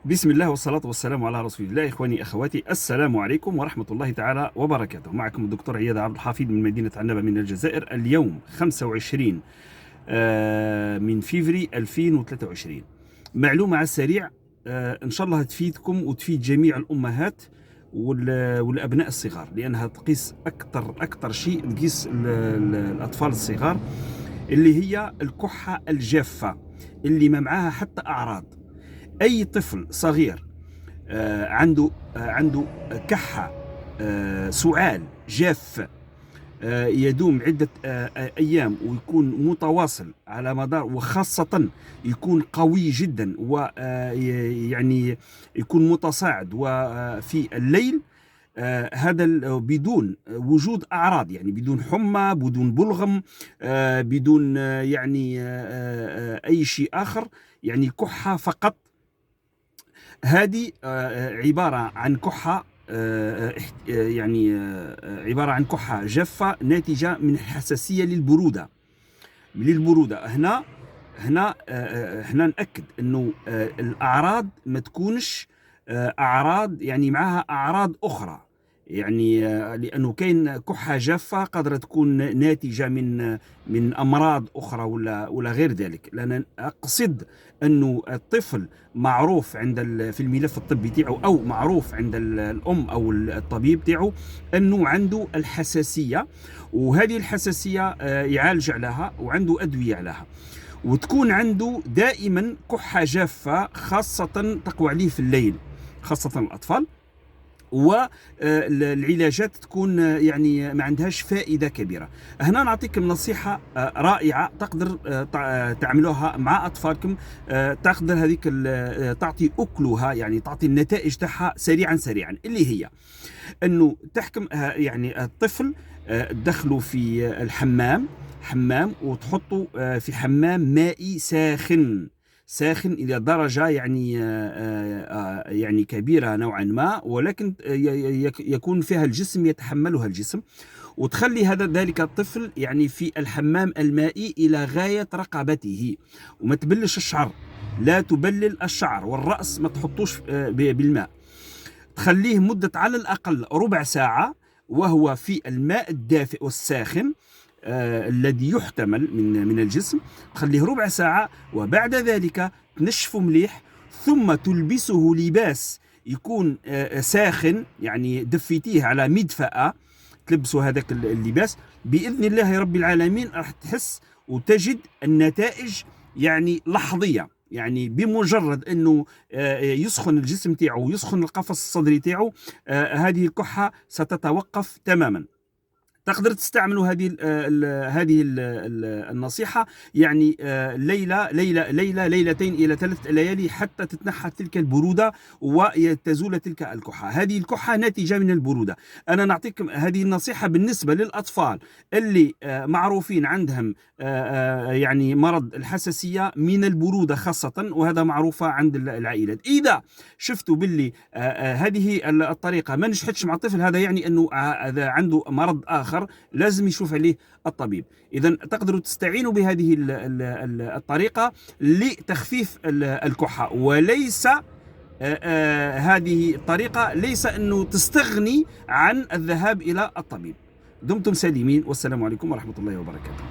بسم الله والصلاة والسلام على رسول الله. إخواني أخواتي، السلام عليكم ورحمة الله تعالى وبركاته. معكم الدكتور عياد عبد الحفيظ من مدينة عنابة من الجزائر. اليوم 25 من فيفري 2023. معلومة على السريع إن شاء الله تفيدكم وتفيد جميع الأمهات والأبناء الصغار، لأنها تقيس أكثر شيء تقيس الأطفال الصغار، اللي هي الكحة الجافة اللي ما معاها حتى أعراض. أي طفل صغير عنده كحة، سعال جاف يدوم عدة أيام ويكون متواصل على مدار، وخاصة يكون قوي جدا ويعني يكون متصاعد وفي الليل، هذا بدون وجود أعراض، يعني بدون حمى، بدون بلغم، بدون يعني أي شيء آخر، يعني كحة فقط. هذه عبارة عن كحة، يعني عبارة عن كحة جافة ناتجة من حساسية للبرودة. هنا احنا نأكد انه الأعراض ما تكونش أعراض يعني معها أعراض أخرى، يعني لأنه كاين كحة جافة قادرة تكون ناتجة من أمراض أخرى ولا غير ذلك. لأن أقصد أنه الطفل معروف في الملف الطبي تاعو، أو معروف عند الأم أو الطبيب تاعو، أنه عنده الحساسية، وهذه الحساسية يعالج عليها وعنده أدوية عليها، وتكون عنده دائما كحة جافة، خاصة تقوى عليه في الليل، خاصة الأطفال. والعلاجات تكون يعني ما عندهاش فائدة كبيرة. هنا نعطيكم نصيحة رائعة تقدر تعملوها مع أطفالكم، تقدر هذيك تعطي أكلها، يعني تعطي النتائج تاعها سريعا، اللي هي أنه تحكم يعني الطفل تدخلوا في حمام وتحطوا في حمام مائي ساخن إلى درجة يعني كبيرة نوعا ما، ولكن يكون فيها الجسم يتحملها الجسم، وتخلي ذلك الطفل يعني في الحمام المائي إلى غاية رقبته، وما تبلش الشعر، لا تبلل الشعر والرأس، ما تحطوش بالماء. تخليه مدة على الأقل ربع ساعة وهو في الماء الدافئ والساخن الذي يحتمل من الجسم. تخليه ربع ساعة، وبعد ذلك تنشفه مليح، ثم تلبسه لباس يكون ساخن، يعني دفيتيه على مدفأة، تلبسه هذاك اللباس. بإذن الله رب العالمين راح تحس وتجد النتائج يعني لحظية. يعني بمجرد انه يسخن الجسم تاعو ويسخن القفص الصدري تاعو، هذه الكحة ستتوقف تماما. تقدر تستعملوا هذه النصيحة، يعني ليلتين إلى 3 ليالي حتى تتنحى تلك البرودة وتزول تلك الكحة. هذه الكحة ناتجة من البرودة. أنا نعطيكم هذه النصيحة بالنسبة للأطفال اللي معروفين عندهم يعني مرض الحساسية من البرودة خاصة، وهذا معروفة عند العائلات. إذا شفتوا باللي هذه الطريقة ما نجحتش مع الطفل، هذا يعني أنه عنده مرض آخر لازم يشوف عليه الطبيب. إذن تقدروا تستعينوا بهذه الطريقة لتخفيف الكحة، وليس هذه الطريقة ليس أنه تستغني عن الذهاب إلى الطبيب. دمتم سالمين، والسلام عليكم ورحمة الله وبركاته.